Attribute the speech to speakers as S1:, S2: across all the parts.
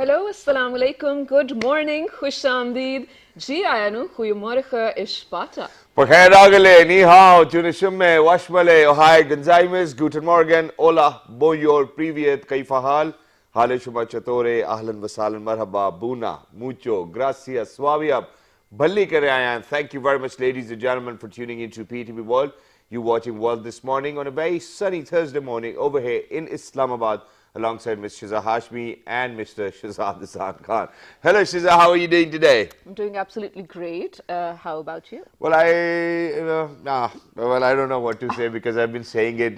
S1: Hallo, assalamu alaikum, good morning, khush amdeed. Ji ayanu, goedemorgen is Sparta.
S2: Pagkairadagale, ni hao, tunishumme, washmale, ohai, gonzaimes, guten morgen, hola, bonjour, privyet, kaifa hal, hale shuma chatore, ahlan wasalan, marhaba, buna, mucho, gracias, swabiab, bhalli kare aayan. Thank you very much, ladies and gentlemen, for tuning into PTV World. You watching World this morning on a very sunny Thursday morning over here in Islamabad, alongside Ms. Shiza Hashmi and Mr. Shazad Hasan Khan. Hello, Shiza, how are you doing today?
S1: I'm doing absolutely great. How about you?
S2: Well, I don't know what to say because I've been saying it,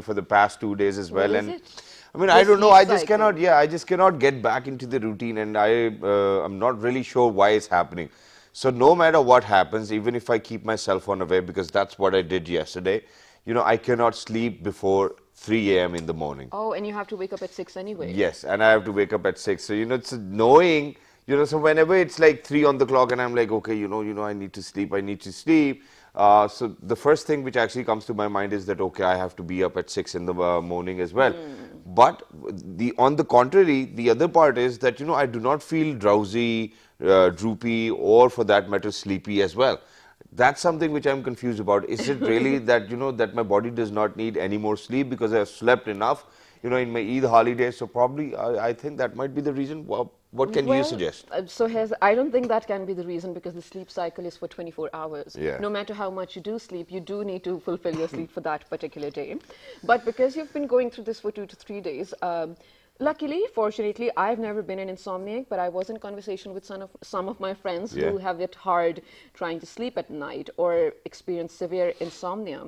S2: for the past 2 days as
S1: What
S2: well.
S1: is
S2: And
S1: it?
S2: I mean,
S1: Your
S2: I don't know.
S1: sleep
S2: I just
S1: cycle.
S2: cannot. Yeah, I just cannot get back into the routine, and I'm not really sure why it's happening. So no matter what happens, even if I keep my cell phone away, because that's what I did yesterday, I cannot sleep before 3 a.m. in the morning.
S1: Oh, and you have to wake up at 6 anyway.
S2: Yes, and I have to wake up at 6. So, it's knowing, so whenever it's like 3 on the clock and I'm like, okay, I need to sleep, I need to sleep. So the first thing which actually comes to my mind is that, okay, I have to be up at 6 in the morning as well. But on the contrary, the other part is that, I do not feel drowsy, droopy, or for that matter, sleepy as well. That's something which I'm confused about. Is it really that, that my body does not need any more sleep because I've slept enough, in my Eid holiday? So probably I think that might be the reason. What can you
S1: Well,
S2: suggest?
S1: I don't think that can be the reason because the sleep cycle is for 24 hours.
S2: Yeah.
S1: No matter how much you do sleep, you do need to fulfill your sleep for that particular day. But because you've been going through this for 2 to 3 days, luckily, fortunately, I've never been an insomniac, but I was in conversation with some of my friends
S2: Yeah.
S1: who have it hard trying to sleep at night or experience severe insomnia.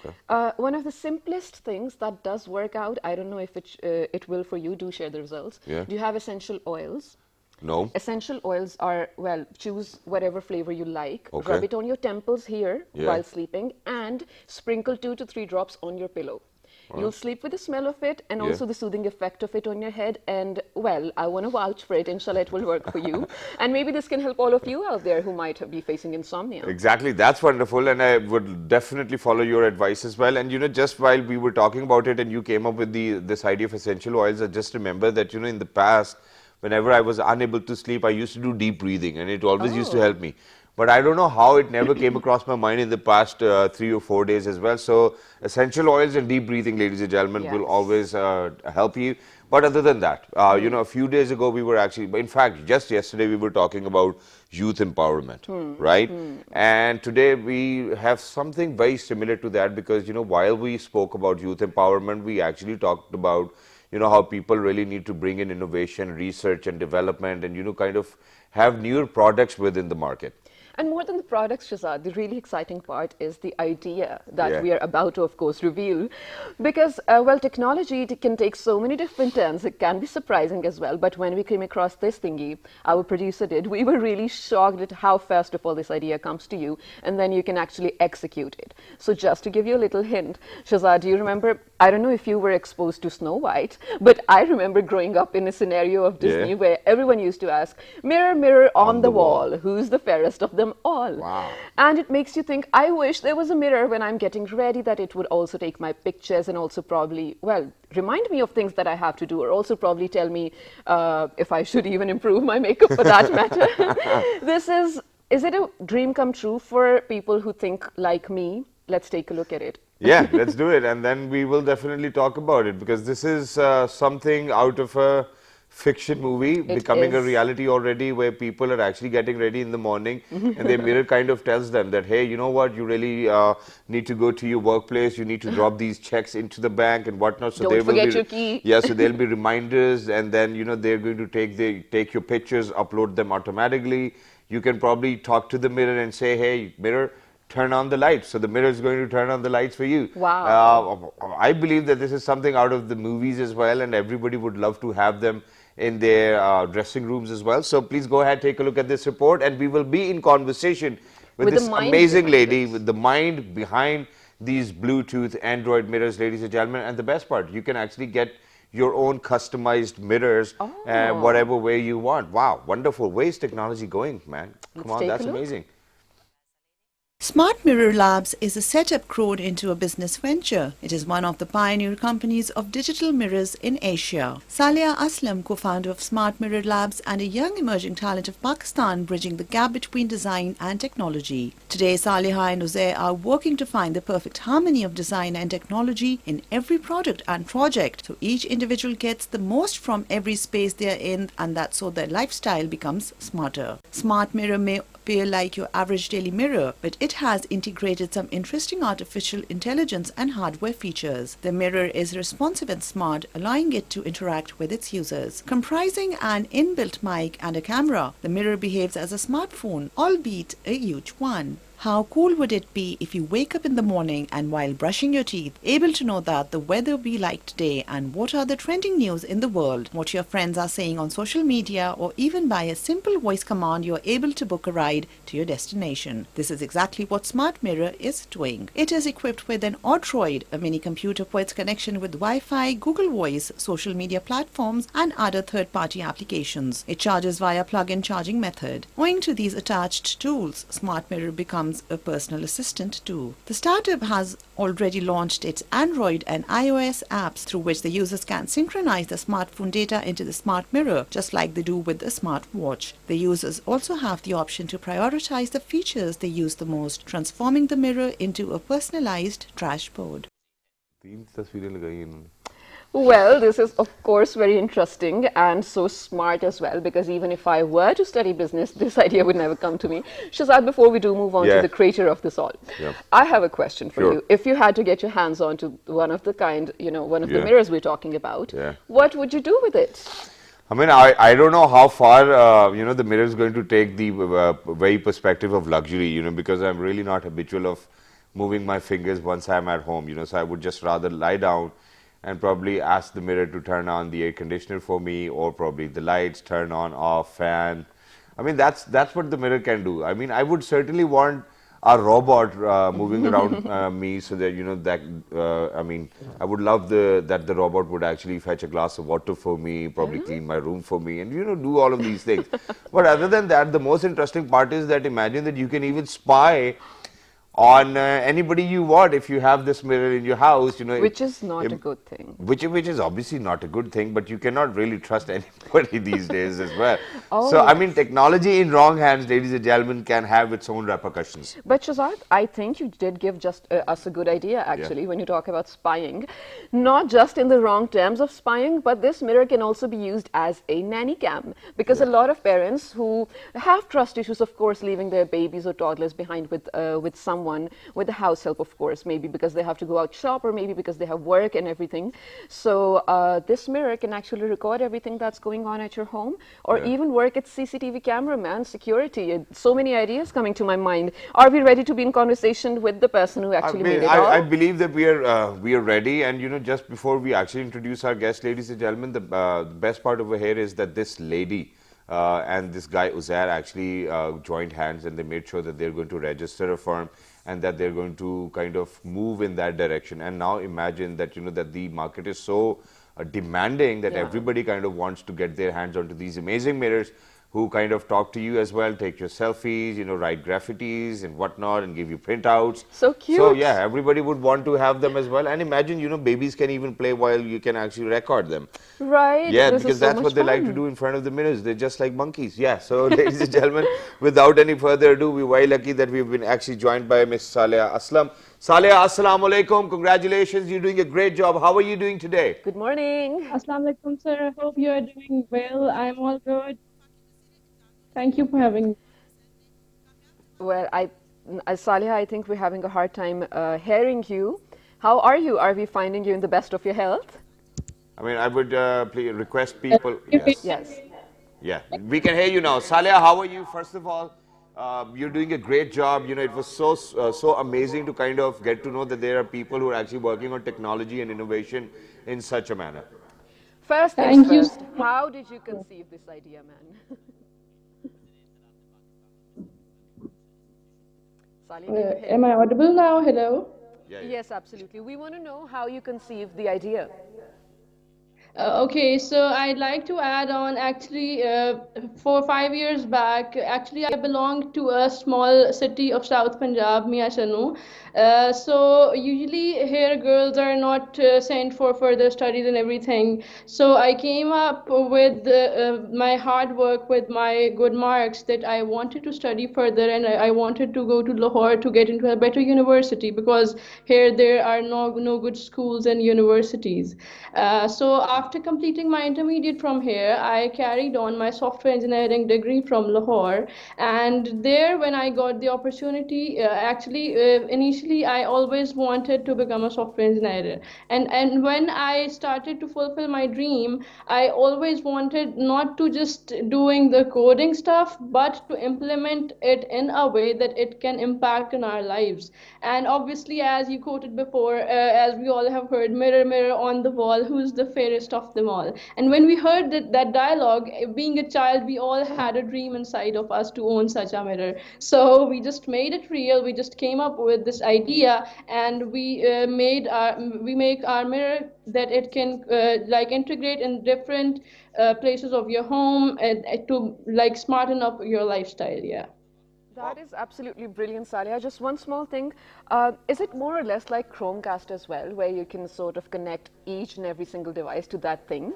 S2: Okay.
S1: One of the simplest things that does work out, I don't know if it will for you, do share the results.
S2: Yeah.
S1: Do you have essential oils?
S2: No.
S1: Essential oils are, well, choose whatever flavor you like,
S2: Okay.
S1: rub it on your temples here
S2: Yeah.
S1: while sleeping, and sprinkle 2 to 3 drops on your pillow. You'll sleep with the smell of it and
S2: Yeah.
S1: also the soothing effect of it on your head. And, well, I want to vouch for it. Inshallah, it will work for you. And maybe this can help all of you out there who might be facing insomnia.
S2: Exactly, that's wonderful, and I would definitely follow your advice as well. And just while we were talking about it, and you came up with this idea of essential oils, I just remember that in the past, whenever I was unable to sleep, I used to do deep breathing, and it always used to
S1: Oh.
S2: help me. But I don't know how it never came across my mind in the past 3 or 4 days as well. So essential oils and deep breathing, ladies and gentlemen, will
S1: Yes.
S2: always help you. But other than that, a few days ago we were actually, in fact, just yesterday we were talking about youth empowerment, right? And today we have something very similar to that because, while we spoke about youth empowerment, we actually talked about, how people really need to bring in innovation, research and development and, kind of have newer products within the market.
S1: And more than the products, Shazad, the really exciting part is the idea that
S2: Yeah.
S1: we are about to, of course, reveal. Because, well, technology can take so many different turns. It can be surprising as well. But when we came across this thingy, our producer did, we were really shocked at how first of all this idea comes to you, and then you can actually execute it. So just to give you a little hint, Shazad, do you remember, I don't know if you were exposed to Snow White, but I remember growing up in a scenario of Disney
S2: Yeah.
S1: where everyone used to ask, mirror, mirror on the
S2: the wall.
S1: wall, who's the fairest of them all?
S2: Wow.
S1: And it makes you think, I wish there was a mirror when I'm getting ready that it would also take my pictures and also probably, well, remind me of things that I have to do, or also probably tell me if I should even improve my makeup for that matter. Is it a dream come true for people who think like me? Let's take a look at it.
S2: Yeah, let's do it, and then we will definitely talk about it because this is something out of a fiction movie becoming a
S1: Is.
S2: reality already, where people are actually getting ready in the morning, and their mirror kind of tells them that, hey, you know what, you really need to go to your workplace, you need to drop these checks into the bank and whatnot. So
S1: Don't
S2: there will
S1: forget
S2: be,
S1: your key.
S2: yeah, so there'll be reminders, and then they're going to take your pictures, upload them automatically. You can probably talk to the mirror and say, hey, mirror, turn on the lights. So the mirror is going to turn on the lights for you.
S1: Wow.
S2: I believe that this is something out of the movies as well, and everybody would love to have them in their dressing rooms as well. So please go ahead, take a look at this report, and we will be in conversation with
S1: With the
S2: this
S1: mind
S2: amazing
S1: behind
S2: lady,
S1: it.
S2: with the mind behind these Bluetooth Android mirrors, ladies and gentlemen. And the best part, you can actually get your own customized mirrors
S1: Oh.
S2: whatever way you want. Wow, wonderful. Where's technology going, man? Come
S1: Let's
S2: on,
S1: take a
S2: that's
S1: look.
S2: amazing.
S3: Smart Mirror Labs is a setup grown into a business venture. It is one of the pioneer companies of digital mirrors in Asia. Salia Aslam, co-founder of Smart Mirror Labs and a young emerging talent of Pakistan, bridging the gap between design and technology. Today, Saliha and Uzair are working to find the perfect harmony of design and technology in every product and project, so each individual gets the most from every space they are in, and that's so their lifestyle becomes smarter. Smart Mirror may appear like your average daily mirror, but it has integrated some interesting artificial intelligence and hardware features. The mirror is responsive and smart, allowing it to interact with its users. Comprising an inbuilt mic and a camera, the mirror behaves as a smartphone, albeit a huge one. How cool would it be if you wake up in the morning and while brushing your teeth, able to know that the weather will be like today and what are the trending news in the world, what your friends are saying on social media, or even by a simple voice command you're able to book a ride to your destination. This is exactly what Smart Mirror is doing. It is equipped with an Odroid, a mini computer for its connection with Wi-Fi, Google Voice, social media platforms, and other third-party applications. It charges via plug-in charging method. Owing to these attached tools, Smart Mirror becomes a personal assistant too. The startup has already launched its Android and iOS apps through which the users can synchronize the smartphone data into the smart mirror, just like they do with the smartwatch. The users also have the option to prioritize the features they use the most, transforming the mirror into a personalized dashboard.
S2: तीन तस्वीरें लगाई इन्होंने.
S1: Well, this is of course very interesting and so smart as well, because even if I were to study business, this idea would never come to me. Shazad, before we do move on to
S2: Yeah.
S1: the creator of this all,
S2: Yeah.
S1: I have a question for
S2: Sure.
S1: you. If you had to get your hands on to one of the kind, one of the
S2: Yeah.
S1: mirrors we're talking about,
S2: Yeah.
S1: what would you do with it?
S2: I mean, I don't know how far, the mirror is going to take the very perspective of luxury, because I'm really not habitual of moving my fingers once I'm at home, so I would just rather lie down and probably ask the mirror to turn on the air conditioner for me, or probably the lights, turn on, off, fan. I mean, that's what the mirror can do. I mean, I would certainly want a robot moving around me, so that I mean, I would love that the robot would actually fetch a glass of water for me, probably clean my room for me, and do all of these things. But other than that, the most interesting part is that imagine that you can even spy on anybody you want if you have this mirror in your house.
S1: Which is not a
S2: im-
S1: good thing.
S2: which is obviously not a good thing, but you cannot really trust anybody these days as well.
S1: Oh,
S2: So I mean,
S1: yes.
S2: technology in wrong hands, ladies and gentlemen, can have its own repercussions.
S1: But Shazad, I think you did give just us a good idea
S2: Yeah.
S1: actually when you talk about spying. Not just in the wrong terms of spying, but this mirror can also be used as a nanny cam. Because a lot of parents who have trust issues, of course, leaving their babies or toddlers behind with someone, with the house help, of course, maybe because they have to go out shop or maybe because they have work and everything. So this mirror can actually record everything that's going on at your home, or
S2: Yeah.
S1: even work as CCTV cameraman, security. So many ideas coming to my mind. Are we ready to be in conversation with the person who
S2: I
S1: actually made
S2: mean,
S1: it
S2: I
S1: all?
S2: believe that we are ready, and just before we actually introduce our guest, ladies and gentlemen, the best part over here is that this lady and this guy Uzair actually joined hands, and they made sure that they're going to register a firm and that they're going to kind of move in that direction. And now imagine that that the market is so demanding that
S1: Yeah.
S2: everybody kind of wants to get their hands onto these amazing mirrors, who kind of talk to you as well, take your selfies, write graffitis and whatnot, and give you printouts.
S1: So
S2: So
S1: cute.
S2: yeah, everybody would want to have them as well. And imagine, babies can even play while you can actually record them.
S1: Right?
S2: Yeah,
S1: This is
S2: because
S1: so
S2: that's
S1: much
S2: what they like to
S1: fun.
S2: do in front of the mirrors. They're just like monkeys. Yeah. So, ladies and gentlemen, without any further ado, we're very lucky that we've been actually joined by Miss Saleh Aslam. Saleh, assalamu alaikum. Congratulations. You're doing a great job. How are you doing today?
S1: Good morning.
S4: Assalamu alaikum, sir. I hope you are doing well. I'm all good. Thank you for having me.
S1: Well, Saliha, I think we're having a hard time hearing you. How are you? Are we finding you in the best of your health?
S2: I mean, I would please request
S4: Can
S2: people.
S4: you hear
S2: Yes.
S1: Yes.
S2: Yeah, we can hear you now. Salia, how are you? First of all, you're doing a great job. It was so amazing to kind of get to know that there are people who are actually working on technology and innovation in such a manner.
S1: First things
S4: Thank you so
S1: first,
S4: much.
S1: how did you conceive this idea, man? Saliha, can you hear
S4: Am
S1: me?
S4: I audible now? Hello.
S2: Yeah, yeah.
S1: Yes, absolutely. We want to know how you conceived the idea.
S4: Okay, so I'd like to add on actually, 4 5 years back, actually, I belonged to a small city of South Punjab, Mia Chanu. So, usually, here girls are not sent for further studies and everything. So, I came up with my hard work, with my good marks, that I wanted to study further, and I wanted to go to Lahore to get into a better university, because here there are no good schools and universities. So after completing my intermediate from here, I carried on my software engineering degree from Lahore. And there, when I got the opportunity, initially I always wanted to become a software engineer. And when I started to fulfill my dream, I always wanted not to just doing the coding stuff, but to implement it in a way that it can impact in our lives. And obviously, as you quoted before, as we all have heard, mirror, mirror on the wall, who's the fairest of them all? And when we heard that dialogue, being a child, we all had a dream inside of us to own such a mirror. So we just made it real. We just came up with this idea, and we make our mirror that it can like integrate in different places of your home, to like smarten up your lifestyle. Yeah.
S1: That is absolutely brilliant, Salia. Just one small thing. Is it more or less like Chromecast as well, where you can sort of connect each and every single device to that thing?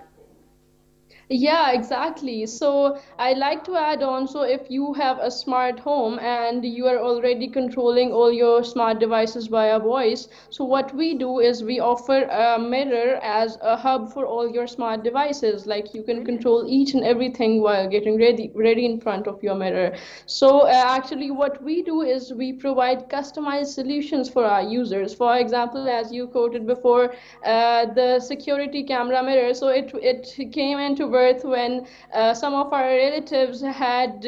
S4: Yeah, exactly. So I like to add on, so if you have a smart home and you are already controlling all your smart devices via voice, so what we do is we offer a mirror as a hub for all your smart devices. Like, you can
S1: Brilliant.
S4: control each and everything while getting ready in front of your mirror. So actually what we do is we provide customized solutions for our users. For example, as you quoted before, the security camera mirror. So it came into birth when some of our relatives had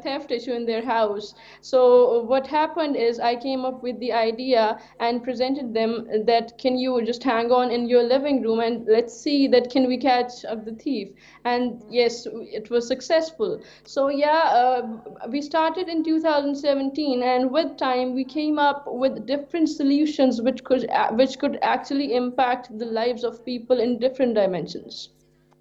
S4: theft issue in their house. So what happened is I came up with the idea and presented them that, can you just hang on in your living room and let's see that can we catch up the thief. And yes, it was successful. So yeah, we started in 2017, and with time we came up with different solutions which could actually impact the lives of people in different dimensions.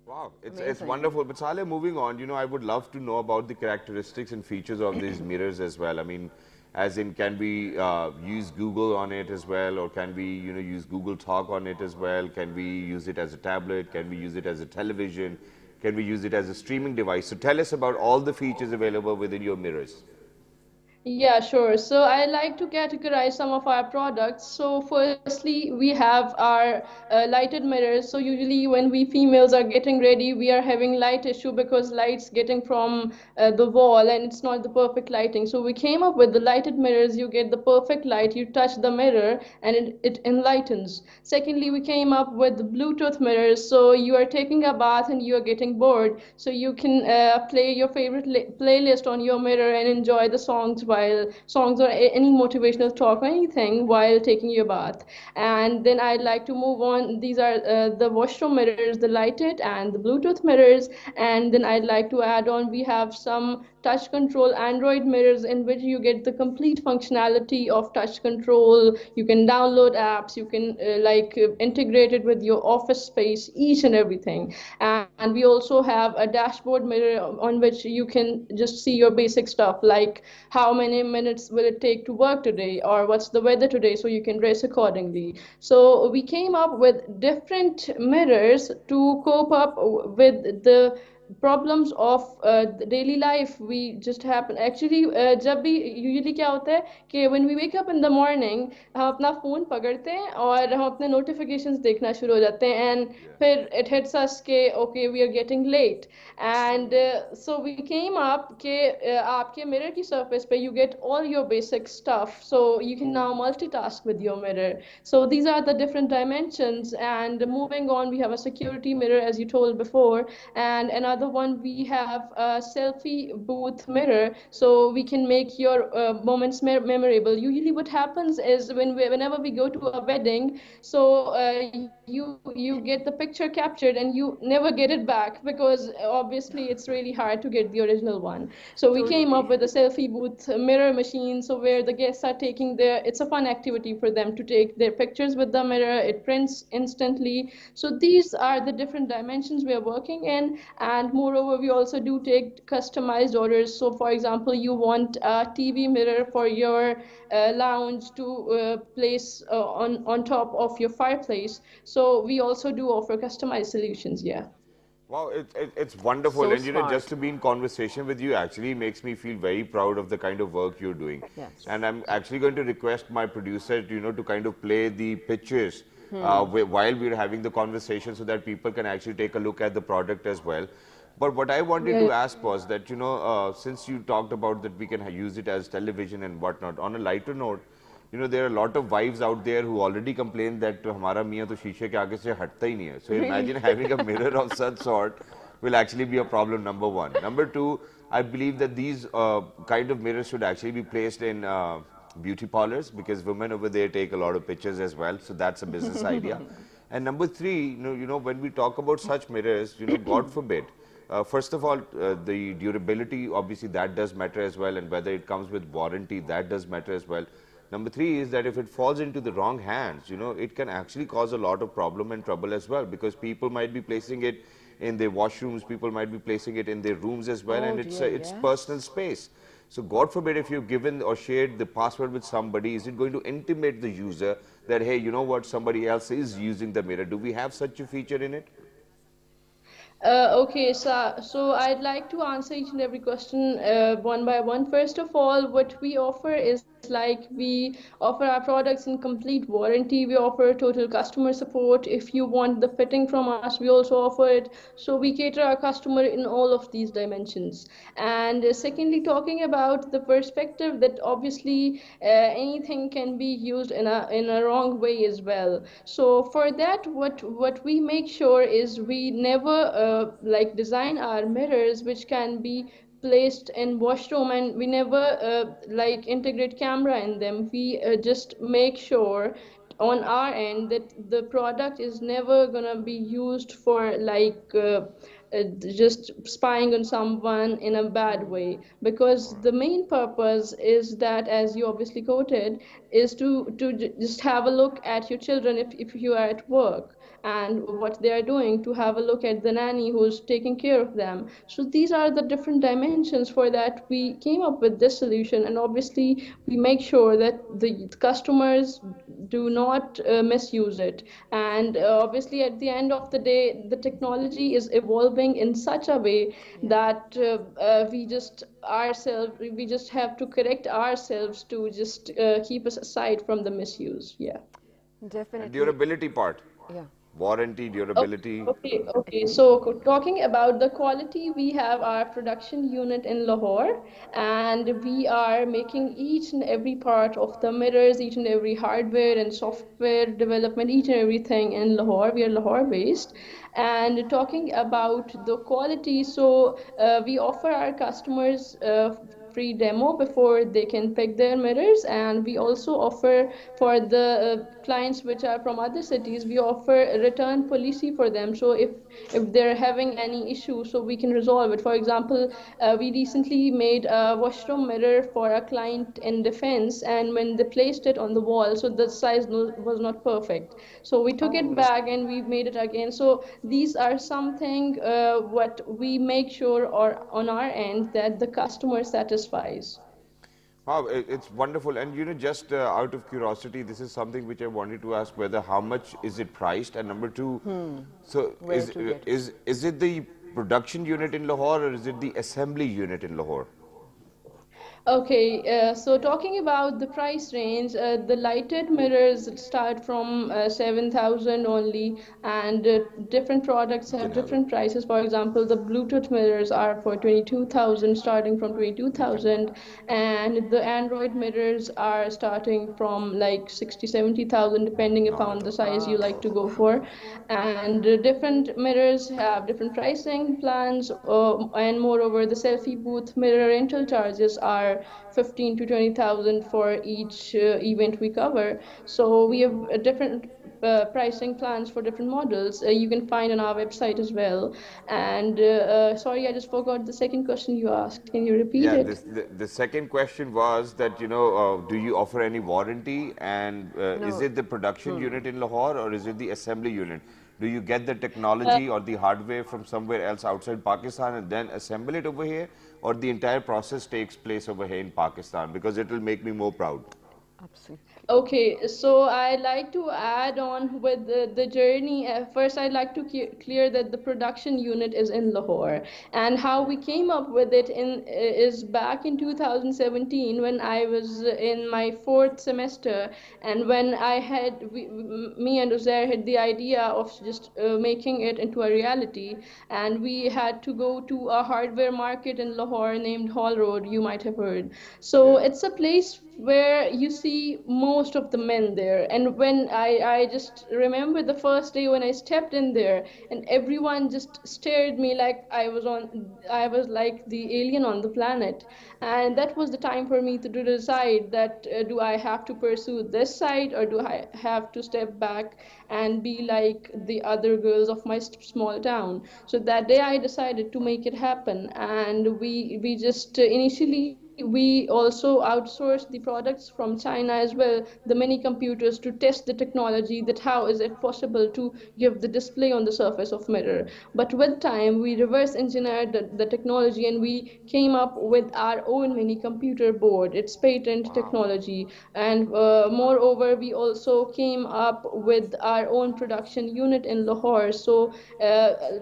S2: Wow, it's
S1: Amazing.
S2: wonderful. But Saleh, moving on, I would love to know about the characteristics and features of these mirrors as well. I mean, as in, can we use Google on it as well, or can we, use Google Talk on it as well? Can we use it as a tablet? Can we use it as a television? Can we use it as a streaming device? So tell us about all the features available within your mirrors.
S4: Yeah, sure. So I like to categorize some of our products. So firstly, we have our lighted mirrors. So usually when we females are getting ready, we are having light issue because light's getting from the wall and it's not the perfect lighting. So we came up with the lighted mirrors. You get the perfect light. You touch the mirror and it enlightens. Secondly, we came up with the Bluetooth mirrors. So you are taking a bath and you are getting bored. So you can play your favorite playlist on your mirror and enjoy the songs or any motivational talk or anything while taking your bath. And then I'd like to move on. These are the washroom mirrors, the lighted and the Bluetooth mirrors. And then I'd like to add on, we have some touch control Android mirrors in which you get the complete functionality of touch control. You can download apps, you can integrate it with your office space, each and everything. And we also have a dashboard mirror on which you can just see your basic stuff, like how many minutes will it take to work today, or what's the weather today, so you can dress accordingly. So we came up with different mirrors to cope up with the problems of the daily life we just happen actually जब भी usually क्या होता है कि when we wake up in the morning, हम अपना phone पकड़ते हैं और हम अपने notifications देखना शुरू हो जाते हैं, and फिर it hits us कि okay, we are getting late. And so we came up कि आपके mirror की surface पे you get all your basic stuff, so you can now multitask with your mirror. So these are the different dimensions. And moving on, we have a security mirror, as you told before, and another other one we have a selfie booth mirror, so we can make your moments memorable. Usually what happens is whenever we go to a wedding, so you get the picture captured and you never get it back, because obviously it's really hard to get the original one. So we came up
S1: Totally.
S4: with a selfie booth mirror machine, so where the guests are taking their, it's a fun activity for them to take their pictures with the mirror. It prints instantly. So these are the different dimensions we are working in. And moreover, we also do take customized orders. So for example, you want a TV mirror for your lounge to place on top of your fireplace. So we also do offer customized solutions. Yeah.
S2: Wow, it's wonderful.
S1: So
S2: And just
S1: smart.
S2: to be in conversation with you actually makes me feel very proud of the kind of work you're doing.
S1: Yes.
S2: And I'm actually going to request my producer, to kind of play the pictures while we're having the conversation so that people can actually take a look at the product as well. But what I wanted
S4: Yeah.
S2: to ask was that, since you talked about that we can use it as television and whatnot, on a lighter note, there are a lot of wives out there who already complain that हमारा मियाँ तो शीशे के आगे से हटता ही नहीं है. So
S1: Really?
S2: imagine having a mirror of such sort will actually be a problem, number one. Number two, I believe that these kind of mirrors should actually be placed in beauty parlors, because women over there take a lot of pictures as well. So that's a business idea. And number three, when we talk about such mirrors, God forbid, first of all, the durability, obviously, that does matter as well, and whether it comes with warranty, that does matter as well. Number three is that if it falls into the wrong hands, it can actually cause a lot of problem and trouble as well, because people might be placing it in their washrooms, people might be placing it in their rooms as well,
S1: Oh
S2: and
S1: dear,
S2: it's personal
S1: yes.
S2: space. So God forbid, if you've given or shared the password with somebody, is it going to intimate the user that, hey, you know what, somebody else is using the mirror? Do we have such a feature in it?
S4: Okay, so I'd like to answer each and every question one by one. First of all, what we offer is like we offer our products in complete warranty. We offer total customer support. If you want the fitting from us, we also offer it. So we cater our customer in all of these dimensions. And secondly, talking about the perspective that obviously anything can be used in a wrong way as well. So for that, what we make sure is we never like design our mirrors which can be placed in washroom, and we never like integrate camera in them. We just make sure on our end that the product is never gonna be used for like just spying on someone in a bad way, because the main purpose is that, as you obviously quoted, is to just have a look at your children if you are at work and what they are doing, to have a look at the nanny who's taking care of them. So these are the different dimensions. For that we came up with this solution, and obviously we make sure that the customers do not misuse it. And obviously at the end of the day, the technology is evolving in such a way
S1: Yeah.
S4: that we just have to correct ourselves to just keep us aside from the misuse. Yeah.
S2: And
S1: Definitely.
S2: durability part,
S1: Yeah.
S2: warranty, durability.
S4: Okay. So talking about the quality, we have our production unit in Lahore, and we are making each and every part of the mirrors, each and every hardware and software development, each and everything in Lahore. We are Lahore based. And talking about the quality, so we offer our customers free demo before they can pick their mirrors, and we also offer for the clients which are from other cities, we offer a return policy for them. So if they're having any issue, so we can resolve it. For example, we recently made a washroom mirror for a client in defense, and when they placed it on the wall, so the size was not perfect, so we took it
S1: Oh.
S4: back and we made it again. So these are something what we make sure or on our end that the customer satisfies.
S2: Wow, it's wonderful. And just out of curiosity, this is something which I wanted to ask, whether how much is it priced, and number two, so
S1: Where to get it?
S2: is it the production unit in Lahore, or is it the assembly unit in Lahore?
S4: Okay, so talking about the price range, the lighted mirrors start from 7,000 only, and different products
S2: You can
S4: have
S2: have it.
S4: different prices. For example, the Bluetooth mirrors are for 22,000, starting from
S2: You can.
S4: 22,000, and the Android mirrors are starting from like 60, 70,000, depending
S2: Not
S4: upon
S2: at
S4: the
S2: all.
S4: size you like to go for. And different mirrors have different pricing plans, and moreover, the selfie booth mirror rental charges are 15 to 20,000 for each event we cover. So we have different pricing plans for different models. You can find on our website as well. And sorry, I just forgot the second question you asked. Can you repeat
S2: Yeah,
S4: it?
S2: the second question was that, do you offer any warranty, and is
S1: No.
S2: it the production unit in Lahore or is it the assembly unit? Do you get the
S4: Uh,
S2: technology or the hardware from somewhere else outside Pakistan and then assemble it over here, or the entire process takes place over here in Pakistan? Because it will make me more proud.
S1: Absolutely.
S4: Okay, so I like to add on with the journey. First, I'd like to clear that the production unit is in Lahore, and how we came up with it is back in 2017 when I was in my fourth semester, and when me and Uzair had the idea of just making it into a reality, and we had to go to a hardware market in Lahore named Hall Road. You might have heard. So
S2: Yeah.
S4: it's a place where you see most of the men there. And when I just remember the first day when I stepped in there, and everyone just stared me like I was like the alien on the planet. And that was the time for me to decide that do I have to pursue this side, or do I have to step back and be like the other girls of my small town. So that day I decided to make it happen, and we just initially we also outsourced the products from China as well, the mini computers, to test the technology, that how is it possible to give the display on the surface of mirror. But with time we reverse engineered the technology, and we came up with our own mini computer board. It's patent
S2: Wow.
S4: technology. And moreover, we also came up with our own production unit in Lahore. So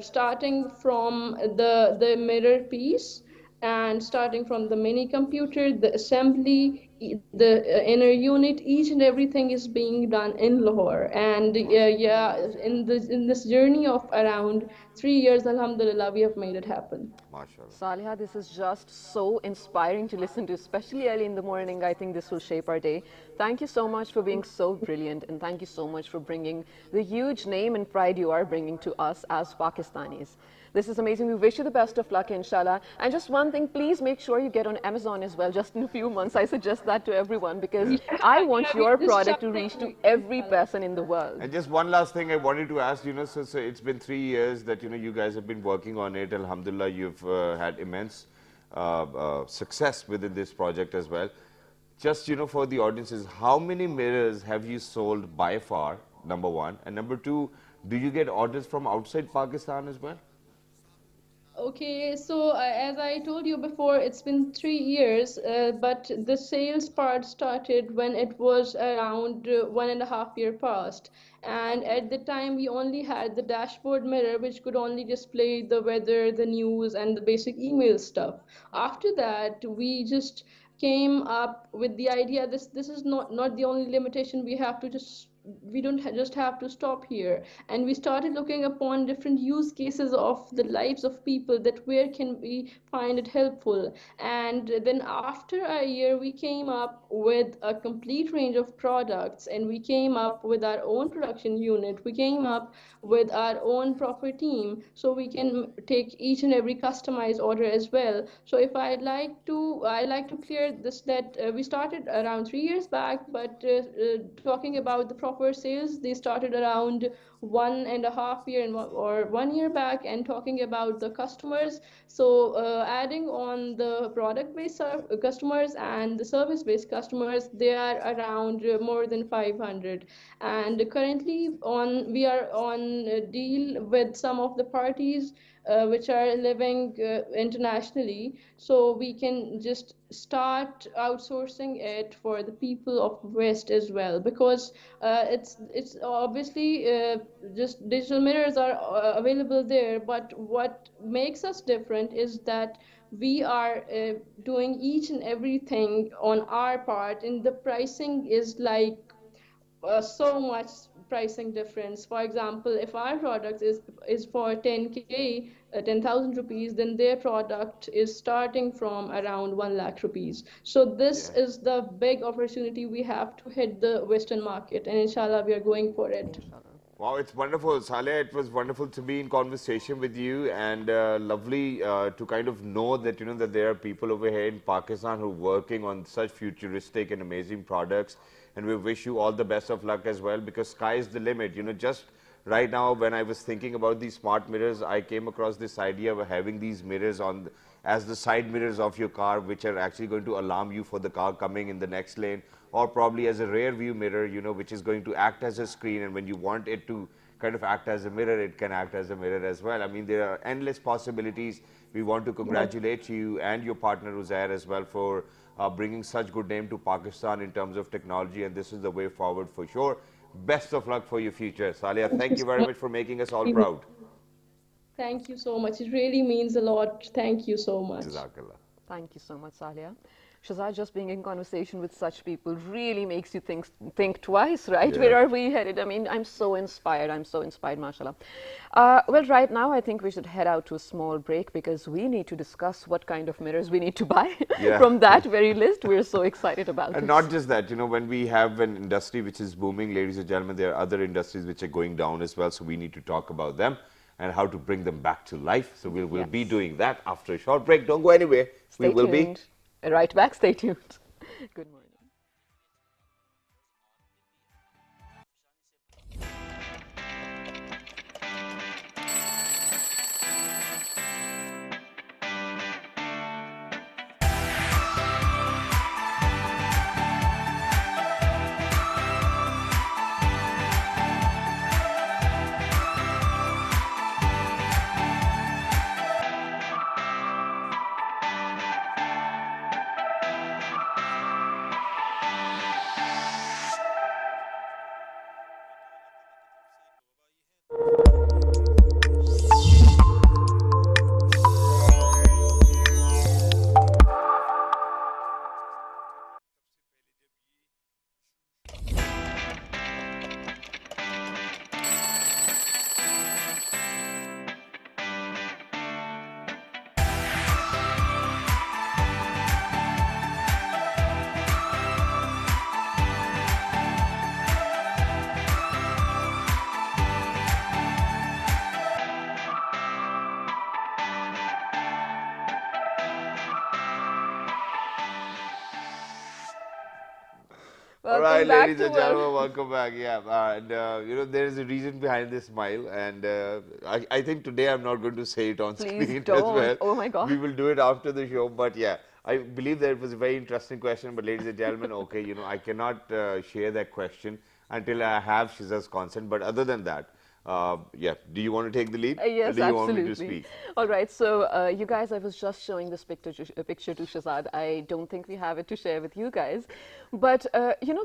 S4: starting from the mirror piece, and starting from the mini computer, the assembly, the inner unit, each and everything is being done in Lahore. And
S2: MashaAllah.
S4: yeah, in this journey of around 3 years, Alhamdulillah, we have made it happen.
S2: MashaAllah.
S1: Saliha, this is just so inspiring to listen to, especially early in the morning. I think this will shape our day. Thank you so much for being so brilliant, and thank you so much for bringing the huge name and pride you are bringing to us as Pakistanis. This is amazing. We wish you the best of luck, inshallah. And just one thing, please make sure you get on Amazon as well, just in a few months. I suggest that to everyone because
S2: Yeah.
S1: I
S4: Yeah,
S1: want
S4: we
S1: your
S4: just
S1: product to
S4: started
S1: reach to
S4: making,
S1: every
S4: inshallah.
S1: person in the world.
S2: And just one last thing I wanted to ask, so it's been 3 years that, you guys have been working on it. Alhamdulillah, you've had immense success within this project as well. Just, for the audiences, how many mirrors have you sold by far, number one? And number two, do you get orders from outside Pakistan as well?
S4: Okay, so as I told you before, it's been 3 years, but the sales part started when it was around 1.5 year past. And at the time, we only had the dashboard mirror, which could only display the weather, the news, and the basic email stuff. After that, we just came up with the idea, this is not the only limitation. We don't just have to stop here, and we started looking upon different use cases of the lives of people, that where can we find it helpful. And then after a year, we came up with a complete range of products, and we came up with our own production unit. We came up with our own proper team, so we can take each and every customized order as well. So if I like to clear this, that we started around 3 years back, but talking about the proper sales, they started around 1.5 year or 1 year back. And talking about the customers, so adding on the product based customers and the service based customers, they are around more than 500. And currently on we are on a deal with some of the parties which are living internationally, so we can just start outsourcing it for the people of West as well, because it's obviously just digital mirrors are available there, but what makes us different is that we are doing each and everything on our part, and the pricing is like so much pricing difference. For example, if our product is for 10K, 10,000 rupees, then their product is starting from around 1 lakh rupees. So this
S2: Yeah.
S4: is the big opportunity we have to hit the Western market, and inshallah, we are going for it.
S1: Inshallah.
S2: Wow, it's wonderful, Saleh. It was wonderful to be in conversation with you, and lovely to kind of know that that there are people over here in Pakistan who are working on such futuristic and amazing products. And we wish you all the best of luck as well, because sky is the limit. Just right now when I was thinking about these smart mirrors, I came across this idea of having these mirrors as the side mirrors of your car, which are actually going to alarm you for the car coming in the next lane, or probably as a rear view mirror, which is going to act as a screen, and when you want it to kind of act as a mirror, it can act as a mirror as well. I mean, there are endless possibilities. We want to
S4: Yeah.
S2: congratulate you and your partner Uzair as well for bringing such good name to Pakistan in terms of technology, and this is the way forward for sure. Best of luck for your future. Salia,
S4: Thank you
S2: thank you
S4: so
S2: very
S4: much.
S2: much for making us all proud.
S4: Thank you so much. It really means a lot. Thank you so much.
S2: Jazakallah.
S1: Thank you so much, Salia. Shazad, just being in conversation with such people really makes you think twice, right?
S2: Yeah.
S1: Where are we headed? I mean, I'm so inspired. I'm so inspired, mashallah. Well, right now, I think we should head out to a small break because we need to discuss what kind of mirrors we need to buy
S2: Yeah.
S1: from that very list. We're so excited about
S2: And
S1: this.
S2: not just that, when we have an industry which is booming, ladies and gentlemen, there are other industries which are going down as well. So we need to talk about them and how to bring them back to life. So we'll be
S1: Yes.
S2: doing that after a short break. Don't go anywhere. We
S1: Stay
S2: will be
S1: tuned. Right back, stay tuned. Good morning.
S2: all right,
S1: Welcome back
S2: ladies
S1: to
S2: and
S1: World.
S2: gentlemen, welcome back. Yeah, and there is a reason behind this smile, and I think today I'm not going to say it on
S1: Please
S2: screen as
S1: don't.
S2: well.
S1: Oh my God.
S2: We will do it after the show, but yeah, I believe that it was a very interesting question. But ladies and gentlemen, okay, I cannot share that question until I have Shiza's consent. But other than that, yeah, do you want to take the lead, or
S1: Yes,
S2: do you want me to
S1: absolutely.
S2: speak?
S1: All right, so you guys, I was just showing this picture to Shazad. I don't think we have it to share with you guys. But,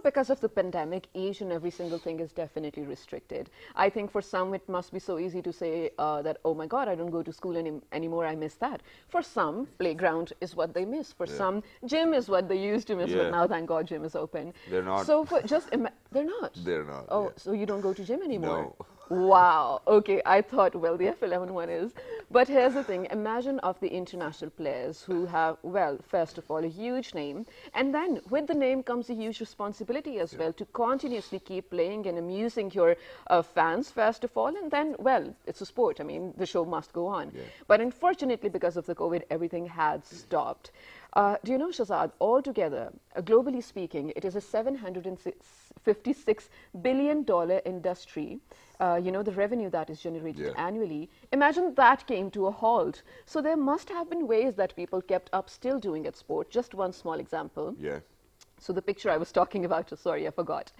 S1: because of the pandemic, each and every single thing is definitely restricted. I think for some, it must be so easy to say that, oh my God, I don't go to school anymore, I miss that. For some, playground is what they miss. For some, gym is what they used to miss, but
S2: Yeah.
S1: now, thank God, gym is open.
S2: They're not.
S1: So for just, they're not?
S2: They're not.
S1: Oh,
S2: Yeah.
S1: so you don't go to gym anymore?
S2: No.
S1: Wow. Okay, I thought, well, the F11 one is. But here's the thing. Imagine of the international players who have, well, first of all, a huge name. And then with the name comes a huge responsibility as well to continuously keep playing and amusing your fans, first of all. And then, well, it's a sport. I mean, the show must go on. But unfortunately, because of the COVID, everything had stopped. Do you know, Shazad, altogether, globally speaking, it is a $756 billion industry. The revenue that is generated
S2: Yeah.
S1: annually. Imagine that came to a halt. So there must have been ways that people kept up still doing it sport. Just one small example.
S2: Yeah.
S1: So the picture I was talking about, sorry, I forgot.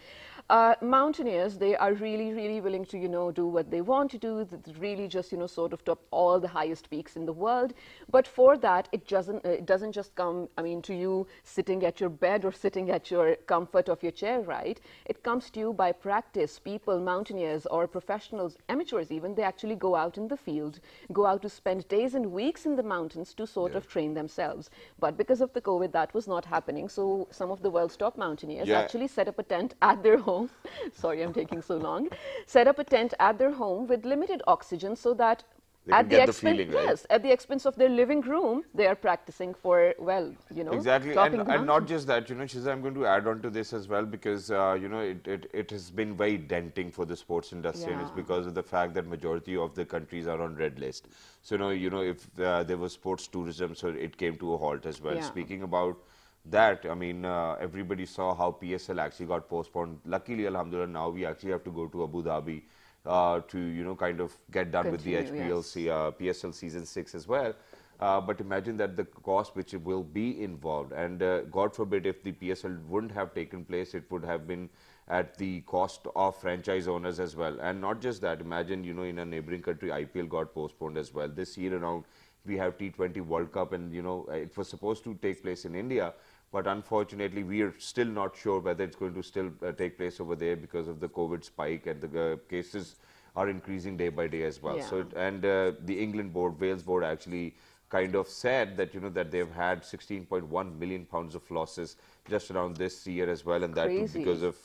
S1: Mountaineers, they are really, really willing to, do what they want to do. Really just, sort of top all the highest peaks in the world. But for that, it doesn't just come, to you sitting at your bed or sitting at your comfort of your chair, right? It comes to you by practice. People, mountaineers or professionals, amateurs even, they actually go out in the field, go out to spend days and weeks in the mountains to sort of train themselves. But because of the COVID, that was not happening. So some of the world's top mountaineers actually set up a tent at their home. Sorry, I'm taking so long. Set up a tent at their home with limited oxygen so that
S2: They can get the feeling, right?
S1: yes, at the expense of their living room, they are practicing for, well,
S2: Exactly,
S1: topping
S2: and,
S1: the
S2: and not
S1: mountain.
S2: just that, Shiza, I'm going to add on to this as well because, it has been very denting for the sports industry and it's
S1: Yeah.
S2: because of the fact that majority of the countries are on red list. So, if there was sports tourism, so it came to a halt as well.
S1: Yeah.
S2: Speaking about that, everybody saw how PSL actually got postponed. Luckily, Alhamdulillah, now we actually have to go to Abu Dhabi to, kind of get done with the
S1: Continue, yes.
S2: PSL season 6 as well. But imagine that the cost which will be involved, and God forbid if the PSL wouldn't have taken place, it would have been at the cost of franchise owners as well. And not just that, imagine, in a neighboring country, IPL got postponed as well. This year around, we have T20 World Cup, and it was supposed to take place in India, but unfortunately, we are still not sure whether it's going to still take place over there because of the COVID spike and the cases are increasing day by day as well.
S1: Yeah.
S2: So, the England board, Wales board actually kind of said that that they've had 16.1 million pounds of losses just around this year as well, and that too
S1: Crazy.
S2: because of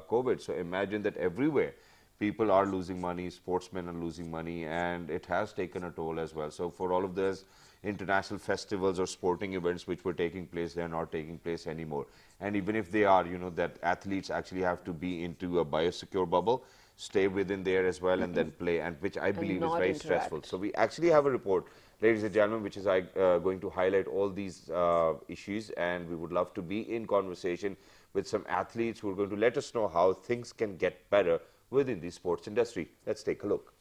S2: COVID. So imagine that everywhere people are losing money, sportsmen are losing money, and it has taken a toll as well. So for all of those international festivals or sporting events which were taking place, they are not taking place anymore. And even if they are, that athletes actually have to be into a biosecure bubble, stay within there as well, and then play, and which I
S1: And
S2: believe is
S1: not
S2: very stressful.
S1: interact.
S2: So we actually have a report, ladies and gentlemen, which is going to highlight all these issues, and we would love to be in conversation with some athletes who are going to let us know how things can get better within the sports industry. Let's take a look.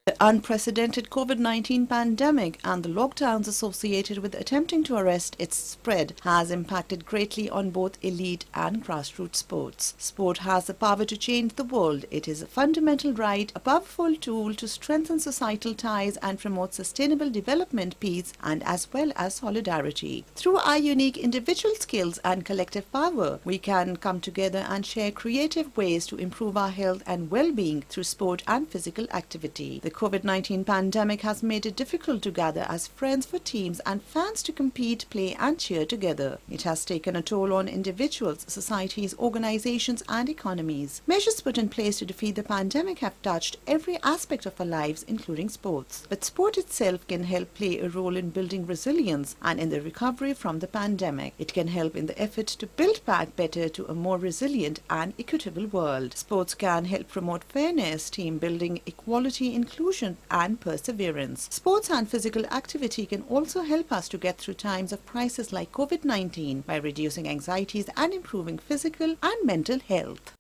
S3: The unprecedented COVID-19 pandemic and the lockdowns associated with attempting to arrest its spread has impacted greatly on both elite and grassroots sports. Sport has the power to change the world. It is a fundamental right, a powerful tool to strengthen societal ties and promote sustainable development, peace, and as well as solidarity. Through our unique individual skills and collective power, we can come together and share creative ways to improve our health and well-being through sport and physical activity. The COVID-19 pandemic has made it difficult to gather as friends for teams and fans to compete, play and cheer together. It has taken a toll on individuals, societies, organizations and economies. Measures put in place to defeat the pandemic have touched every aspect of our lives, including sports. But sport itself can help play a role in building resilience and in the recovery from the pandemic. It can help in the effort to build back better to a more resilient and equitable world. Sports can help promote fairness, team building, equality, inclusion and perseverance. Sports and physical activity can also help us to get through times of crisis like COVID-19 by reducing anxieties and improving physical and mental health.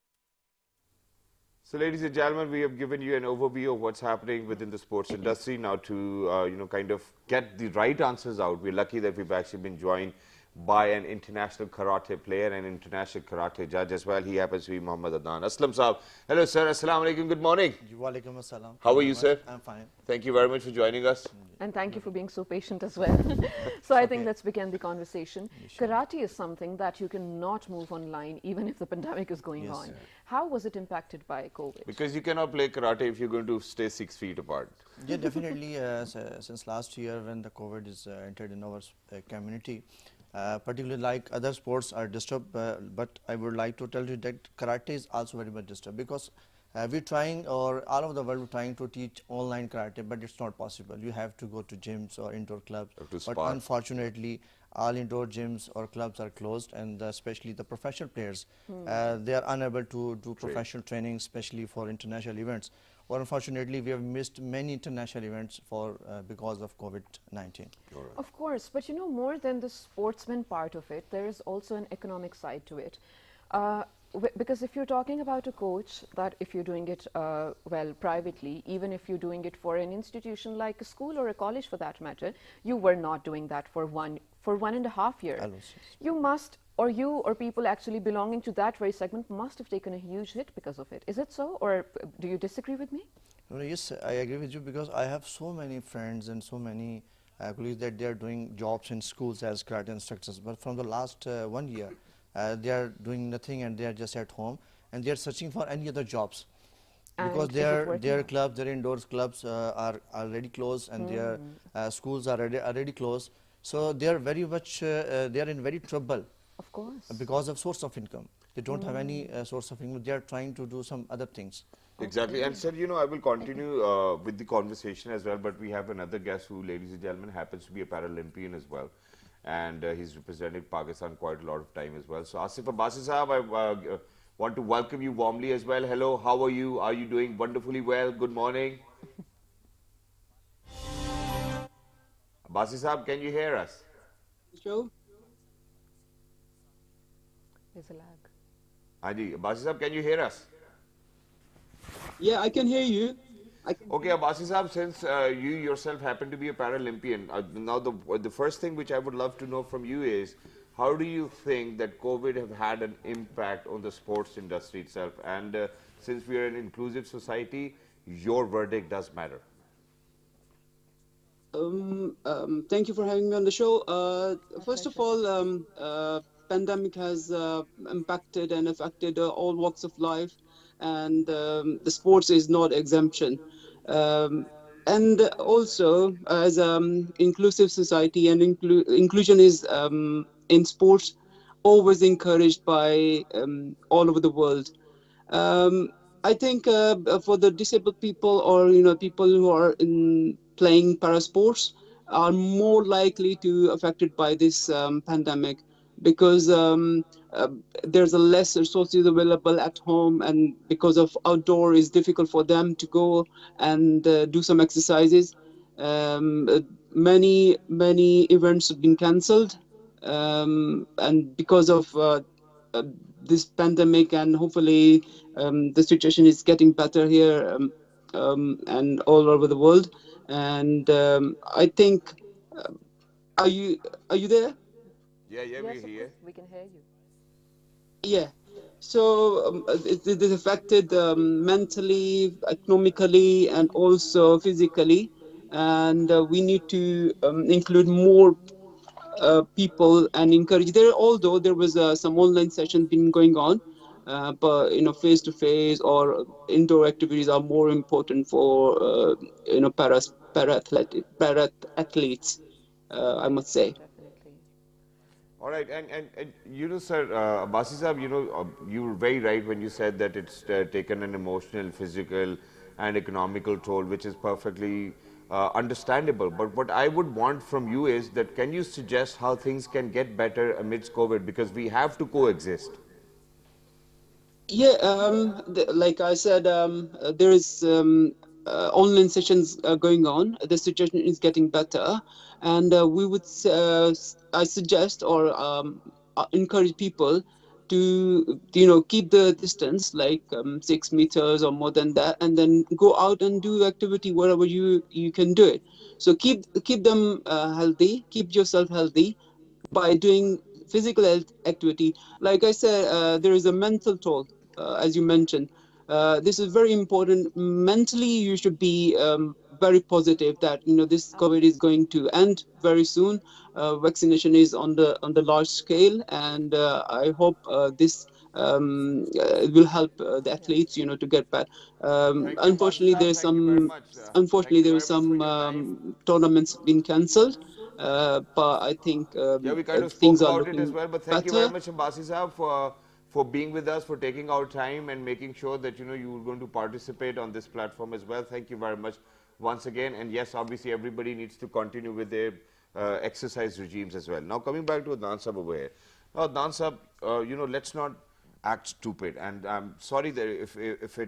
S2: So, ladies and gentlemen, we have given you an overview of what's happening within the sports industry. Now, to kind of get the right answers out, we're lucky that we've actually been joined by an international karate player and international karate judge as well. He happens to be Muhammad Adnan Aslam Saab. Hello, sir. Assalamu alaikum. Good morning.
S5: Walaikum assalam.
S2: How are you, sir?
S5: I'm fine.
S2: Thank you very much for joining us.
S1: And thank you for being so patient as well. So I think let's begin the conversation. Karate is something that you cannot move online even if the pandemic is going on. How was it impacted by COVID?
S2: Because you cannot play karate if you're going to stay 6 feet apart.
S5: Yeah, definitely. Since last year, when the COVID is entered in our community, particularly like other sports are disturbed, but I would like to tell you that karate is also very much disturbed because we're trying, or all over the world, we're trying to teach online karate, but it's not possible. You have to go to gyms or indoor clubs. But unfortunately, all indoor gyms or clubs are closed, and especially the professional players, they are unable to do professional training, especially for international events. Or unfortunately, we have missed many international events because of COVID-19.
S1: Of course, but more than the sportsman part of it, there is also an economic side to it. Because if you're talking about a coach, that if you're doing it privately, even if you're doing it for an institution like a school or a college for that matter, you were not doing that for 1.5 years. You must or you or people actually belonging to that very segment must have taken a huge hit because of it. Is it so, or do you disagree with me?
S5: No, yes, I agree with you because I have so many friends and so many colleagues that they are doing jobs in schools as karate instructors. But from the last 1 year, they are doing nothing and they are just at home and they are searching for any other jobs because
S1: And is it working
S5: their
S1: out?
S5: clubs, their indoors clubs are already closed and their schools are already closed. So they are very much they are in very trouble
S1: Of course.
S5: because of source of income. They don't have any source of income. They are trying to do some other things.
S2: Exactly. And
S1: Okay.
S2: sir, I will continue with the conversation as well, but we have another guest who, ladies and gentlemen, happens to be a Paralympian as well. And he's represented Pakistan quite a lot of time as well. So, Asif Abbasi Sahab, I want to welcome you warmly as well. Hello, how are you? Are you doing wonderfully well? Good morning. Abbasi Sahab, can you hear us?
S6: Show?
S1: There's a lag.
S2: Haji, Abbasi Sahab, can you hear us?
S6: Yeah, I can hear you. I can
S2: Okay,
S6: hear you.
S2: Abbasi Sahab, since you yourself happen to be a Paralympian, now the first thing which I would love to know from you is, how do you think that COVID have had an impact on the sports industry itself? And since we are an inclusive society, your verdict does matter.
S6: Thank you for having me on the show.
S1: My
S6: First of
S1: pleasure.
S6: all, pandemic has impacted and affected all walks of life, and the sports is not exemption. Um, and also, as inclusive society and inclusion is in sports always encouraged by all over the world. Um, I think for the disabled people or people who are in playing para sports are more likely to affected by this pandemic because there's a less resources available at home, and because of outdoor is difficult for them to go and do some exercises. Um, uh, many events have been cancelled, and because of uh, this pandemic, and hopefully the situation is getting better here and all over the world. And I think, uh, are you are you there?
S2: Yeah, yeah, we're
S1: Yes, of course,
S2: here.
S1: we can hear you.
S6: Yeah. So it is affected mentally, economically, and also physically. And we need to include more people and encourage there, although there was some online session been going on, but face to face or indoor activities are more important for para athletes, I must say.
S1: Definitely.
S2: All right, and sir, Abbasi Sahab, you were very right when you said that it's taken an emotional, physical, and economical toll, which is perfectly understandable. But what I would want from you is that can you suggest how things can get better amidst COVID, because we have to coexist.
S6: Yeah, like I said, there is online sessions going on. The situation is getting better, and I suggest or encourage people to keep the distance, like 6 meters or more than that, and then go out and do activity wherever you can do it. So keep them healthy, keep yourself healthy by doing physical health activity. Like I said, there is a mental toll, as you mentioned. This is very important. Mentally, you should be very positive that this COVID is
S1: Absolutely.
S6: going to end very soon. Vaccination is on the large scale, and I hope this will help the athletes, to get back.
S2: Thank you, Abbasi
S6: Unfortunately,
S2: Sahab. Thank you very much. Thank you
S6: there is
S2: very much for
S6: some
S2: your time.
S6: tournaments been cancelled, but I think
S2: Yeah, we kind of spoke
S6: things are
S2: about it as
S6: looking
S2: well, but thank you very
S6: better.
S2: much, Ambasi Saab, for being with us, for taking our time and making sure that you were going to participate on this platform as well. Thank you very much once again. And yes, obviously everybody needs to continue with their exercise regimes as well. Now coming back to Adnan Saab over here. Now Adnan Saab, let's not act stupid. And I'm sorry that if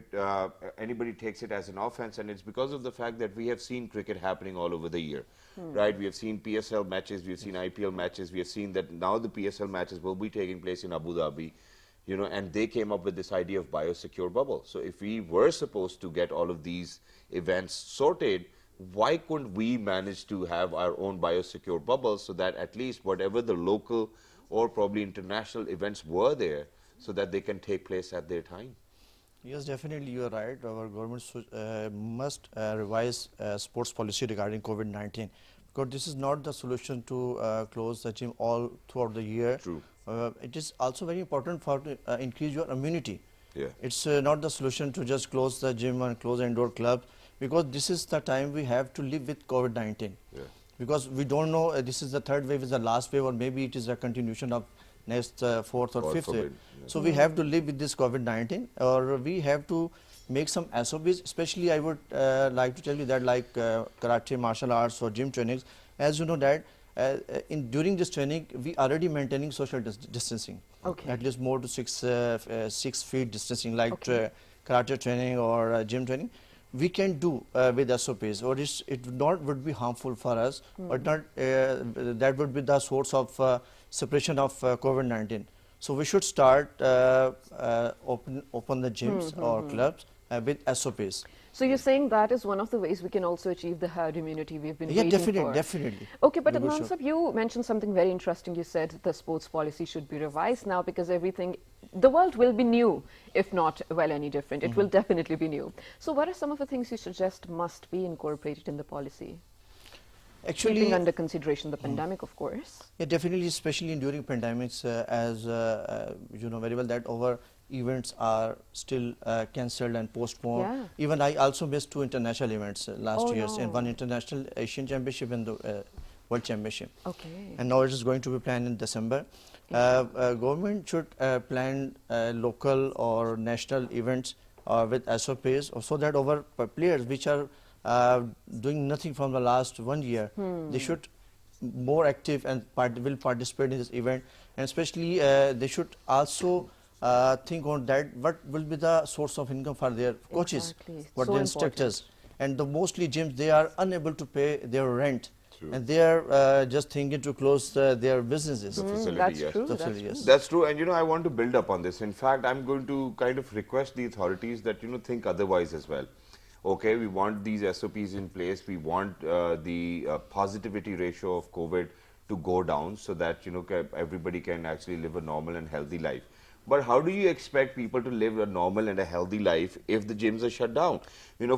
S2: anybody takes it as an offense, and it's because of the fact that we have seen cricket happening all over the year, right? We have seen PSL matches, we have seen IPL matches, we have seen that now the PSL matches will be taking place in Abu Dhabi, and they came up with this idea of biosecure bubble. So if we were supposed to get all of these events sorted, why couldn't we manage to have our own biosecure bubble so that at least whatever the local or probably international events were there so that they can take place at their time.
S5: Yes, definitely you are right. Our government must revise sports policy regarding COVID-19, because this is not the solution to close the gym all throughout the year.
S2: True.
S5: It is also very important for to increase your immunity.
S2: Yeah.
S5: It's not the solution to just close the gym and close indoor clubs, because this is the time we have to live with COVID-19.
S2: Yeah.
S5: Because we don't know this is the third wave, is the last wave, or maybe it is a continuation of next fourth or
S2: God
S5: fifth wave.
S2: forbid, yeah.
S5: So we have to live with this COVID-19, or we have to make some SOPs. Especially I would like to tell you that, like karate, martial arts or gym trainings, as you know that during this training we already maintaining social distancing.
S1: Okay.
S5: At least more to 6 feet distancing, like
S1: Okay.
S5: karate training or gym training. We can do with SOPs, or it would be harmful for us, but not that would be the source of separation of COVID-19. So we should start open the gyms or clubs with SOPs.
S1: So you're saying that is one of the ways we can also achieve the herd immunity we've been
S5: Yeah,
S1: waiting
S5: definitely,
S1: for.
S5: definitely.
S1: Okay, but
S5: We will
S1: Adnan
S5: show.
S1: Sahab, you mentioned something very interesting. You said the sports policy should be revised now because the world will be new, if not, well, any different. It will definitely be new. So what are some of the things you suggest must be incorporated in the policy?
S5: Actually,
S1: Keeping under consideration the pandemic, of course.
S5: yeah, definitely, especially during pandemics, as you know very well that our events are still cancelled and postponed.
S1: Yeah.
S5: Even I also missed 2 international events last
S1: Oh,
S5: years,
S1: no.
S5: and one international Asian Championship and the World Championship.
S1: Okay.
S5: And now it is going to be planned in December. Government should plan local or national events with SOPs, so that our players which are doing nothing from the last 1 year, they should more active and will participate in this event, and especially they should also think on that what will be the source of income for their coaches,
S1: Exactly.
S5: for
S1: So
S5: the instructors, and the mostly gyms, they are unable to pay their rent.
S2: True.
S5: And they are just thinking to close their businesses.
S2: The facility,
S1: That's
S2: yes.
S1: true.
S5: The
S1: That's
S5: facility,
S1: true.
S5: yes.
S2: That's true, and I want to build up on this. In fact, I'm going to kind of request the authorities that think otherwise as well. Okay, we want these SOPs in place. We want the positivity ratio of COVID to go down so that everybody can actually live a normal and healthy life. But how do you expect people to live a normal and a healthy life if the gyms are shut down?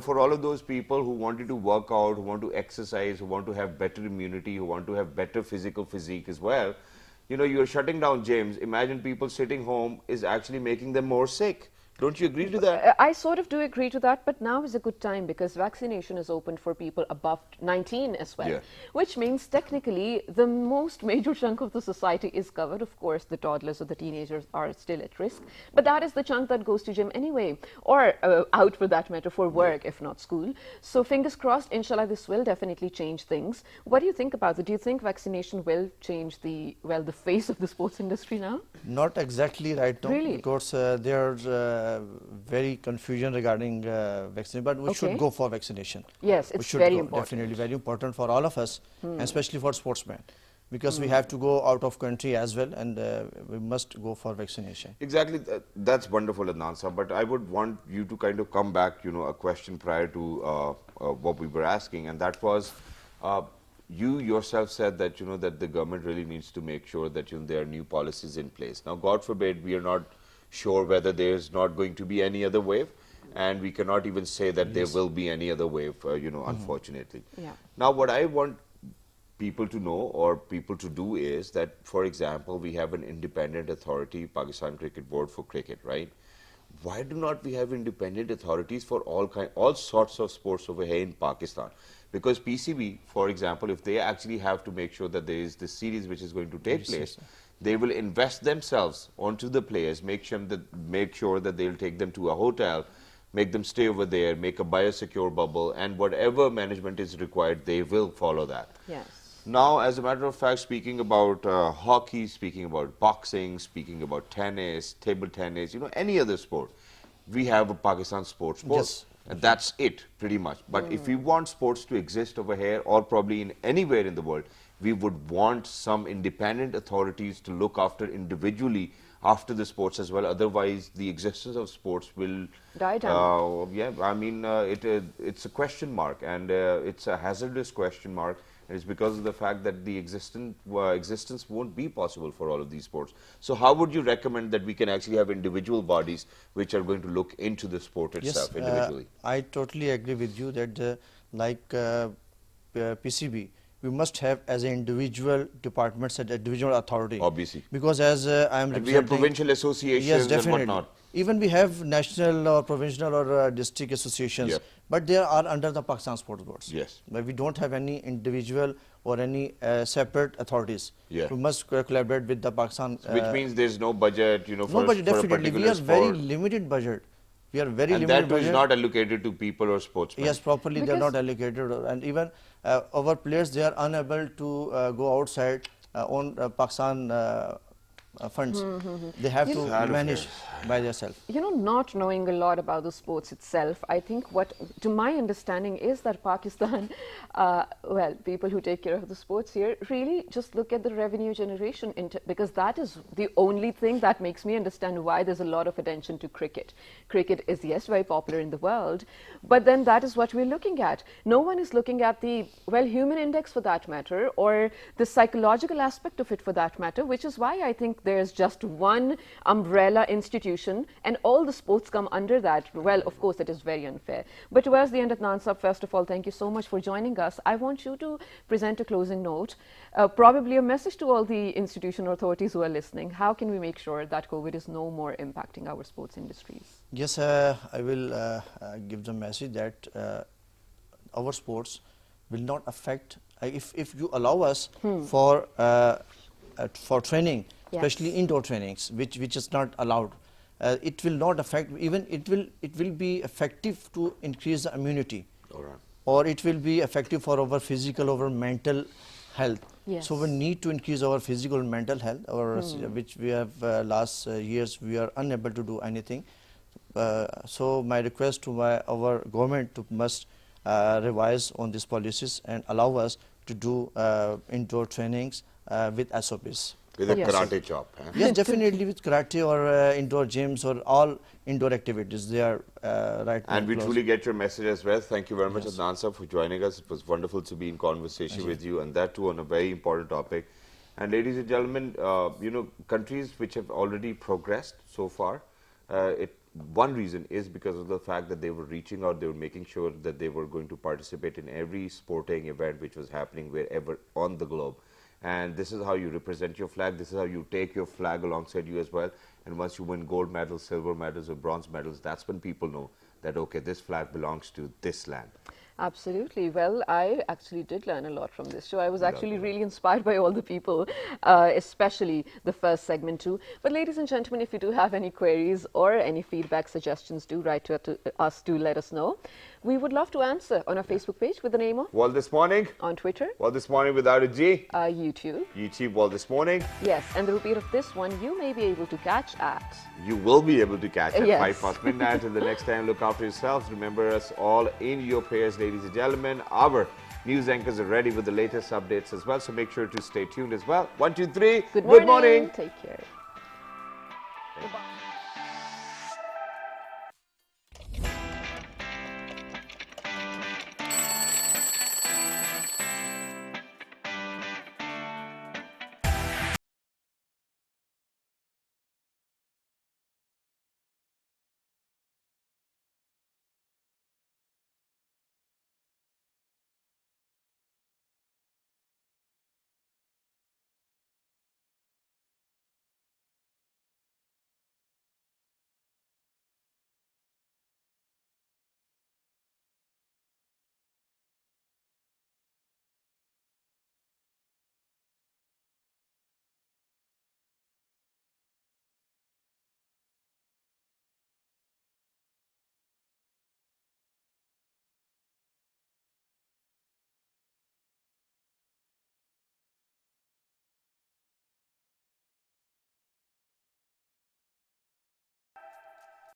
S2: For all of those people who wanted to work out, who want to exercise, who want to have better immunity, who want to have better physical physique as well, you're shutting down gyms. Imagine people sitting home is actually making them more sick. Don't you agree to that?
S1: I sort of do agree to that, but now is a good time because vaccination is open for people above 19 as well,
S2: Yeah.
S1: which means technically the most major chunk of the society is covered. Of course, the toddlers or the teenagers are still at risk, but that is the chunk that goes to gym anyway, or out for that matter for work, if not school. So fingers crossed, inshallah, this will definitely change things. What do you think about it? Do you think vaccination will change the face of the sports industry now?
S5: Not exactly right now,
S1: Really?
S5: because there's very confusion regarding vaccination, but we
S1: Okay.
S5: should go for vaccination.
S1: Yes,
S5: We
S1: it's
S5: should
S1: very
S5: go,
S1: important.
S5: definitely very important for all of us, and especially for sportsmen, because we have to go out of country as well, and we must go for vaccination.
S2: Exactly. That's wonderful, Adnan sir. But I would want you to kind of come back, a question prior to what we were asking, and that was, you yourself said that, that the government really needs to make sure that, there are new policies in place. Now, God forbid, we are not sure whether there's not going to be any other wave, and we cannot even say that there will be any other wave, unfortunately.
S1: Yeah.
S2: Now, what I want people to know or people to do is that, for example, we have an independent authority, Pakistan Cricket Board for cricket, right? Why do not we have independent authorities for all sorts of sports over here in Pakistan? Because PCB, for example, if they actually have to make sure that there is this series which is going to take place, they will invest themselves onto the players, make sure that they'll take them to a hotel, make them stay over there, make a biosecure bubble, and whatever management is required, they will follow that.
S1: Yes.
S2: Now, as a matter of fact, speaking about hockey, speaking about boxing, speaking about tennis, table tennis, any other sport, we have a Pakistan sports board.
S5: Yes.
S2: And that's it, pretty much. But if we want sports to exist over here, or probably in anywhere in the world, we would want some independent authorities to look after individually after the sports as well. Otherwise, the existence of sports will
S1: Die down.
S2: yeah, I mean, it's a question mark, and it's a hazardous question mark, And it's because of the fact that the existence won't be possible for all of these sports. So how would you recommend that we can actually have individual bodies which are going to look into the sport
S5: Yes,
S2: itself individually?
S5: I totally agree with you that PCB, we must have as an individual departments and individual authority.
S2: Obviously.
S5: Because as I am
S2: And we have
S5: representing,
S2: provincial associations
S5: yes,
S2: and
S5: definitely.
S2: whatnot.
S5: Even we have national or provincial or district associations,
S2: Yep.
S5: but they are under the Pakistan Sports Boards.
S2: Yes.
S5: But we don't have any individual or any separate authorities.
S2: Yeah.
S5: We must collaborate with the Pakistan.
S2: Which means there's no budget, you know,
S5: No
S2: for,
S5: budget,
S2: for a
S5: definitely. We
S2: particular
S5: are very
S2: sport.
S5: limited budget. We are very
S2: And
S5: limited
S2: that too is
S5: budget.
S2: not allocated to people or sportsmen.
S5: Yes, properly they are
S1: Because-
S5: not allocated, and even our players, they are unable to go outside on Pakistan funds. They have to
S2: Sad
S5: manage by themselves.
S1: You know, not knowing a lot about the sports itself, I think what, to my understanding, is that Pakistan, well, people who take care of the sports here really just look at the revenue generation, because that is the only thing that makes me understand why there's a lot of attention to cricket. Cricket is, yes, very popular in the world, but then that is what we're looking at. No one is looking at the, well, human index for that matter, or the psychological aspect of it for that matter, which is why I think there's just one umbrella institution and all the sports come under that. Well, of course, it is very unfair. But towards the end of Nansab, first of all, thank you so much for joining us. I want you to present a closing note, probably a message to all the institution authorities who are listening. How can we make sure that COVID is no more impacting our sports industries?
S5: Yes, I will give the message that our sports will not affect, if you allow us for training,
S1: Yes.
S5: especially indoor trainings, which is not allowed. It will not affect, even it will be effective to increase the immunity.
S2: All right.
S5: Or it will be effective for our physical, our mental health.
S1: Yes.
S5: So we need to increase our physical and mental health, or which we have last years we are unable to do anything. So my request to our government to must revise on these policies and allow us to do indoor trainings with SOPs.
S2: With a
S1: Yes.
S2: karate chop. Huh?
S5: Yes, definitely with karate or indoor gyms or all indoor activities. They are right now
S2: And we
S5: closed.
S2: truly get your message as well. Thank you very much, Adnan for joining us. It was wonderful to be in conversation with you, and that too on a very important topic. And ladies and gentlemen, you know, countries which have already progressed so far, one reason is because of the fact that they were reaching out, they were making sure that they were going to participate in every sporting event which was happening wherever on the globe. And this is how you represent your flag. This is how you take your flag alongside you as well. And once you win gold medals, silver medals, or bronze medals, that's when people know that, okay, this flag belongs to this land.
S1: Absolutely. Well, I actually did learn a lot from this show. I was actually really inspired by all the people, especially the first segment too. But ladies and gentlemen, if you do have any queries or any feedback, suggestions, do write to us to let us know. We would love to answer on our Facebook page with the name of,
S2: Well, this morning,
S1: on Twitter,
S2: without a G,
S1: YouTube.
S2: YouTube, well, this morning,
S1: Yes, and the repeat of this one you may be able to catch at.
S2: you will be able to catch at
S1: Yes.
S2: 5 past midnight. Till the next time, look after yourselves. Remember us all in your prayers, ladies and gentlemen. Our news anchors are ready with the latest updates as well, so make sure to stay tuned as well. 1, 2, 3.
S1: Good morning. Take care.